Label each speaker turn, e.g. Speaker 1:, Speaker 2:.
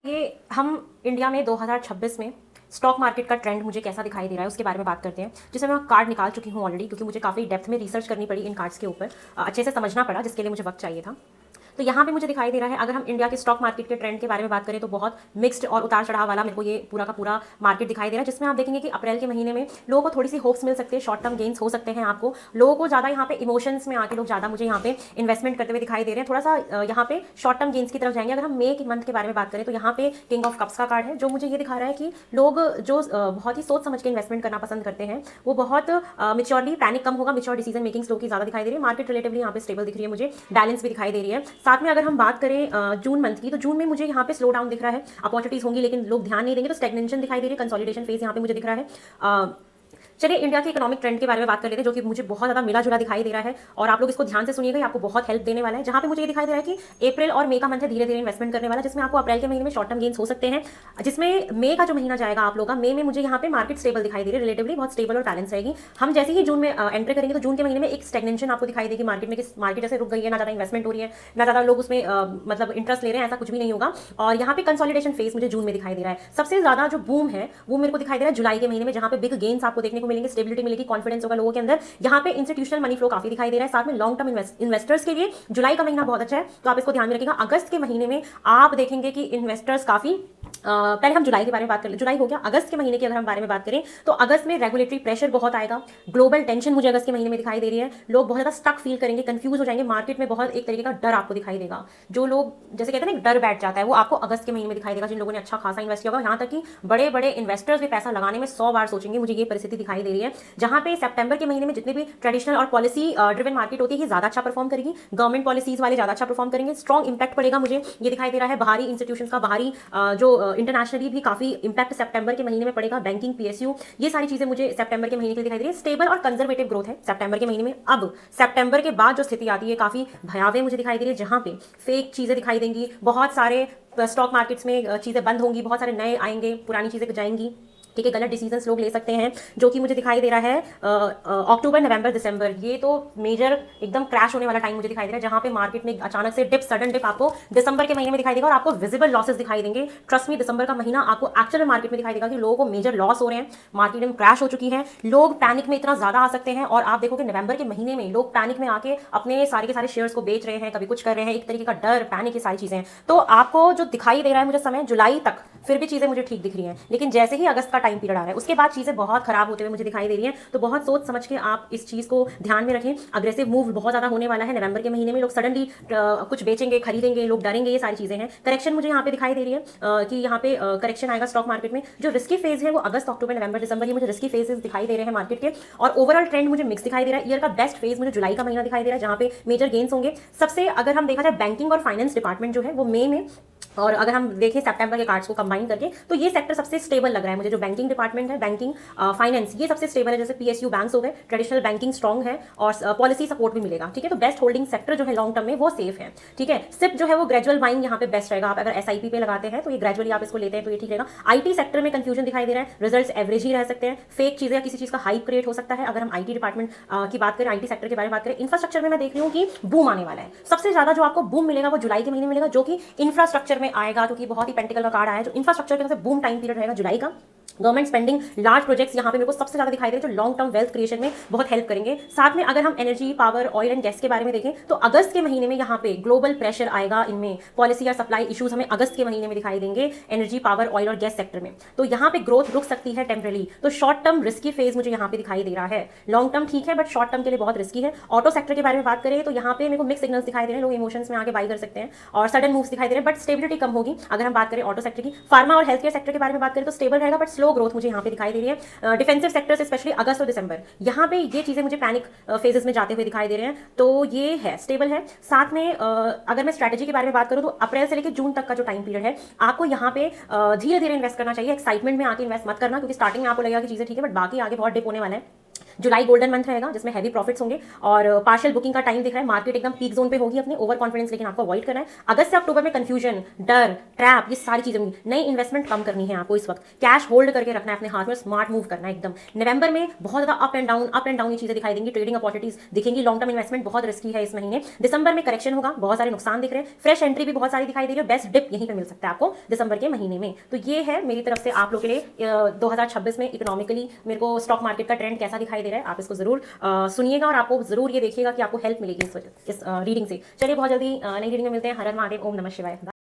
Speaker 1: ये हम इंडिया में 2026 में स्टॉक मार्केट का ट्रेंड मुझे कैसा दिखाई दे रहा है उसके बारे में बात करते हैं, जिसमें मैं कार्ड निकाल चुकी हूँ ऑलरेडी, क्योंकि मुझे काफ़ी डेप्थ में रिसर्च करनी पड़ी इन कार्ड्स के ऊपर। अच्छे से समझना पड़ा, जिसके लिए मुझे वक्त चाहिए था। तो यहाँ पे मुझे दिखाई दे रहा है, अगर हम इंडिया के स्टॉक मार्केट के ट्रेंड के बारे में बात करें तो बहुत मिक्स्ड और उतार चढ़ाव वाला मेरे को ये पूरा का पूरा मार्केट दिखाई दे रहा है, जिसमें आप देखेंगे कि अप्रैल के महीने में लोगों को थोड़ी सी होप्स मिल सकती है, शॉर्ट टर्म गेन्स हो सकते हैं। आपको लोगों को ज़्यादा यहाँ पे इमोशंस में आके लोग ज़्यादा मुझे यहाँ पे इन्वेस्टमेंट करते हुए दिखाई दे रहे हैं, थोड़ा सा यहाँ पे शॉर्ट टर्म गेन्स की तरफ जाएंगे। अगर हम मे के मंथ के बारे में बात करें तो यहाँ पे किंग ऑफ कप्स का कार्ड है, जो मुझे ये दिखा रहा है कि लोग जो बहुत ही सोच समझ के इन्वेस्टमेंट करना पसंद करते हैं वो बहुत मिच्योरली, पैनिक कम होगा, मिच्योर डिसीजन मेकिंग स्लो की ज़्यादा दिखाई दे रही है। मार्केट रिलेटिवली यहाँ पे स्टेबल दिख रही है, मुझे बैलेंस भी दिखाई दे रही है। साथ में अगर हम बात करें जून मंथ की, तो जून में मुझे यहाँ पे स्लो डाउन दिख रहा है, अपॉर्चुनिटीज होंगी लेकिन लोग ध्यान नहीं देंगे, तो स्टैग्नेशन दिखाई दे रही है, कंसोलिडेशन फेज यहाँ पे मुझे दिख रहा है। चलिए इंडिया के इकोनॉमिक ट्रेंड के बारे में बात कर लेते हैं, जो कि मुझे बहुत ज़्यादा मिला जुला दिखाई दे रहा है, और आप लोग इसको ध्यान से सुनिएगा, आपको बहुत हेल्प देने वाला है। जहाँ पे मुझे ये दिखाई दे रहा है कि अप्रैल और मई का मंथ है, धीरे धीरे इन्वेस्टमेंट करने वाला, जिसमें आपको अप्रैल के महीने में शॉर्ट टर्म गेन्स हो सकते हैं। जिसमें मई का जो महीना जाएगा आप लोग का, मई में मुझे यहाँ पे मार्केट स्टेबल दिखाई दे रही है, रिलेटिवली बहुत स्टेबल और बैलेंस रहेगी। हम जैसे ही जून में एंटर करेंगे तो जून के महीने में एक स्टैग्नेशन आपको दिखाई देगी मार्केट में, कि मार्केट जैसे रुक गई है, ना ज़्यादा इन्वेस्टमेंट हो रही है, ना ज़्यादा लोग उसमें मतलब इंटरेस्ट ले रहे हैं, ऐसा कुछ भी नहीं होगा। और यहाँ पे कंसोलिडेशन फेज मुझे जून में दिखाई दे रहा है। सबसे ज़्यादा जो बूम है वो मेरे को दिखाई दे रहा है जुलाई के महीने में, जहाँ पे बिग गेन्स आपको देखने को मिलेंगे, स्टेबिलिटी मिलेगी, कॉन्फिडेंस होगा लोगों के अंदर। यहाँ पे इंस्टीट्यूशनल मनी फ्लो काफी दिखाई दे रहा है। साथ में लॉन्ग टर्म इन्वेस्टर्स के लिए जुलाई का महीना बहुत अच्छा है, तो आप इसको ध्यान में रखिएगा। अगस्त के महीने में आप देखेंगे कि इन्वेस्टर्स काफी पहले हम जुलाई के बारे में बात कर ले, जुलाई हो गया, अगस्त के महीने की अगर हम बारे में बात करें तो अगस्त में रेगुलेटरी प्रेशर बहुत आएगा, ग्लोबल टेंशन मुझे अगस्त के महीने में दिखाई दे रही है। लोग बहुत ज्यादा स्टक फील करेंगे, कंफ्यूज हो जाएंगे, मार्केट में बहुत एक तरीके का डर आपको दिखाई देगा। जो लोग जैसे कहते हैं ना डर बैठ जाता है, वो आपको अगस्त के महीने में दिखाई देगा, जिन लोगों ने अच्छा खासा इन्वेस्ट किया होगा। यहाँ तक कि बड़े बड़े इन्वेस्टर्स भी पैसा लगाने में 100 बार सोचेंगे, मुझे ये परिस्थिति दिखाई दे रही है। जहाँ पे सितंबर के महीने में जितने भी ट्रेडिशनल और पॉलिसी ड्रिवन मार्केट होती है, ज्यादा अच्छा परफॉर्म करेगी, गवर्नमेंट पॉलिसीज वाले ज्यादा अच्छा परफॉर्म करेंगे, स्ट्रॉन्ग इंपैक्ट पड़ेगा, मुझे ये दिखाई दे रहा है। बाहरी इंस्टीट्यूशंस का, बाहरी जो इंटरनेशनली भी काफी इंपैक्ट सितंबर के महीने में पड़ेगा, बैंकिंग, पीएसयू, ये सारी चीजें मुझे सितंबर के महीने के लिए दिखाई दे रही है। स्टेबल और कंजर्वेटिव ग्रोथ है सितंबर के महीने में। अब सितंबर के बाद जो स्थिति आती है काफी भयावह मुझे दिखाई दे रही है, जहां पे फेक चीजें दिखाई देंगी, बहुत सारे स्टॉक मार्केट्स में चीजें बंद होंगी, बहुत सारे नए आएंगे, पुरानी चीजें जाएंगी, ठीक है, गलत डिसीजंस लोग ले सकते हैं, जो कि मुझे दिखाई दे रहा है अक्टूबर, नवंबर, दिसंबर, ये तो मेजर एकदम क्रैश होने वाला टाइम मुझे दिखाई दे रहा है, जहां पे मार्केट में अचानक से डिप, सडन डिप आपको दिसंबर के महीने में दिखाई देगा, और आपको विजिबल लॉसेस दिखाई देंगे। ट्रस्ट मी, दिसंबर का महीना आपको एक्चुअल मार्केट में दिखाई देगा कि लोगों को मेजर लॉस हो रहे हैं, मार्केट में क्रैश हो चुकी है, लोग पैनिक में इतना ज्यादा आ सकते हैं। और आप देखोगे नवंबर के महीने में लोग पैनिक में आके अपने सारे के सारे शेयर्स को बेच रहे हैं, कभी कुछ कर रहे हैं, एक तरीके का डर, पैनिक, ये सारी चीजें हैं। तो आपको जो दिखाई दे रहा है मुझे समय जुलाई तक फिर भी चीजें मुझे ठीक दिख रही हैं, लेकिन जैसे ही अगस्त का टाइम पीरियड आ रहा है उसके बाद चीजें बहुत खराब होते हुए मुझे दिखाई दे रही हैं। तो बहुत सोच समझ के आप इस चीज को ध्यान में रखें। अग्रेसिव मूव बहुत ज्यादा होने वाला है नवंबर के महीने में, लोग सडनली कुछ बेचेंगे, खरीदेंगे, लोग डरेंगे, ये सारी चीजें हैं। करेक्शन मुझे यहाँ पे दिखाई दे रही है कि यहाँ पे करेक्शन आएगा स्टॉक मार्केट में। जो रिस्की फेज है वो अगस्त, अक्टूबर, नवंबर, दिसंबर, ये मुझे रिस्की फेजेस दिखाई दे रहे हैं मार्केट के। और ओवरऑल ट्रेंड मुझे मिक्स दिखाई दे रहा है। ईयर का बेस्ट फेज मुझे जुलाई का महीना दिखाई दे रहा है, जहां पे मेजर गेन्स होंगे। सबसे अगर हम देखा जाए बैंकिंग और फाइनेंस डिपार्टमेंट जो है वो मई में, और अगर हम देखें सितंबर के कार्ड्स को कंबाइन करके तो ये सेक्टर सबसे स्टेबल लग रहा है मुझे। जो बैंकिंग डिपार्टमेंट है, बैंकिंग, फाइनेंस, ये सबसे स्टेबल है। जैसे पीएसयू बैंक्स हो गए, ट्रेडिशनल बैंकिंग स्ट्रॉन्ग है, और पॉलिसी सपोर्ट भी मिलेगा, ठीक है। तो बेस्ट होल्डिंग सेक्टर जो है लॉन्ग टर्म में वो सेफ है, ठीक है। सिप जो है वो ग्रेजुअल बाइंग यहाँ पे बेस्ट रहेगा। आप अगर एसआईपी पे लगाते हैं तो ये ग्रेजुअली आप इसको लेते हैं तो ये ठीक रहेगा। आईटी सेक्टर में कंफ्यूजन दिखाई दे रहा है, रिजल्ट्स एवरेज ही रह सकते हैं, फेक चीजें या किसी चीज का हाइप क्रिएट हो सकता है। अगर हम आईटी डिपार्टमेंट की बात करें, आईटी सेक्टर के बारे में बात करें, इंफ्रास्ट्रक्चर में मैं देख रही हूँ कि बूम आने वाला है। सबसे ज्यादा जो आपको बूम मिलेगा वो जुलाई के महीने मिलेगा, जो कि इंफ्रास्ट्रक्चर में आएगा, क्योंकि बहुत ही पेंटिकल का कार्ड आया है। जो इंफ्रास्ट्रक्चर के सबसे बूम टाइम पीरियड रहेगा जुलाई का। गवर्नमेंट स्पेंडिंग, लार्ज प्रोजेक्ट्स यहाँ पे मेरे को सबसे ज्यादा दिखाई दे रहे हैं, जो लॉन्ग टर्म वेल्थ क्रिएशन में बहुत हेल्प करेंगे। साथ में अगर हम energy, power, oil and gas के बारे में देखें तो अगस्त के महीने में यहाँ पे ग्लोबल प्रेशर आएगा, इनमें पॉलिसी या सप्लाई इश्यूज हमें अगस्त के महीने में दिखाई देंगे एनर्जी, पावर, ऑयल और गैस सेक्टर में। तो यहाँ पे ग्रोथ रुक सकती है टेम्पररी। तो शॉर्ट टर्म रिस्की फेज मुझे यहाँ पे दिखाई दे रहा है। लॉन्ग टर्म ठीक है, बट शॉर्ट टर्म के लिए बहुत रिस्की है। ऑटो सेक्टर के बारे में बात करें तो यहाँ पे मेरे को मिक्स सिग्नल्स दिखाई दे रहे हैं, लोग इमोशंस में आके बाई कर सकते हैं और सडन मूव्स दिखाई दे रहे हैं, बट स्टेबिलिटी कम होगी। अगर हम बात करें ऑटो सेक्टर की, फार्मा और हेल्थ केयर सेक्टर के बारे में बात करें तो स्टेबल रहेगा, बट स्लो ग्रोथ मुझे यहाँ पे दिखाई दे रही है। डिफेंसिव सेक्टर्स स्पेशली अगस्त और दिसंबर, यहाँ पे ये चीजें मुझे पैनिक फेजेस में जाते हुए दिखाई दे रहे हैं। तो ये है, स्टेबल है। साथ में अगर मैं स्ट्रैटेजी के बारे में बात करूं तो अप्रैल से लेकर जून तक का जो टाइम पीरियड है, आपको यहाँ पे धीरे धीरे इन्वेस्ट करना चाहिए। एक्साइटमेंट में आके इन्वेस्ट मत करना, क्योंकि स्टार्टिंग में आपको लगेगा कि चीजें ठीक है, बट बाकी आगे बहुत डिप होने वाला है। जुलाई गोल्डन मंथ रहेगा जिसमें हैवी प्रॉफिट्स होंगे और पार्शियल बुकिंग का टाइम दिख रहा है, मार्केट एकदम पीक जोन पे होगी अपने, ओवर कॉन्फिडेंस लेकिन आपको अवॉइड करना है। अगस्त से अक्टूबर में कंफ्यूजन, डर, ट्रैप, ये सारी चीजें होंगी। नई इन्वेस्टमेंट कम करनी है आपको इस वक्त, कैश होल्ड करके रखना है अपने हाथ में, स्मार्ट मूव करना है एकदम। नवंबर में बहुत ज्यादा अप एंड डाउन ये चीजें दिखाई देंगी, ट्रेडिंग अपॉर्चुनिटीज दिखेंगी, लॉन्ग टर्म इन्वेस्टमेंट बहुत रिस्की है इस महीने। दिसंबर में करेक्शन होगा, बहुत सारे नुकसान दिख रहे हैं, फ्रेश एंट्री भी बहुत सारी दिखाई दे रही है, बेस्ट डिप यहीं पे मिल सकता है आपको दिसंबर के महीने में। तो ये है मेरी तरफ से आप लोग के लिए 2026 में इकोनॉमिकली मेरे को स्टॉक मार्केट का ट्रेंड कैसा दिखाई दे रहा है। आप इसको जरूर सुनिएगा और आपको जरूर ये देखिएगा कि आपको हेल्प मिलेगी इस रीडिंग से। चलिए बहुत जल्दी नई रीडिंग में मिलते हैं। हर हर महादेव, ओम नमः शिवाय।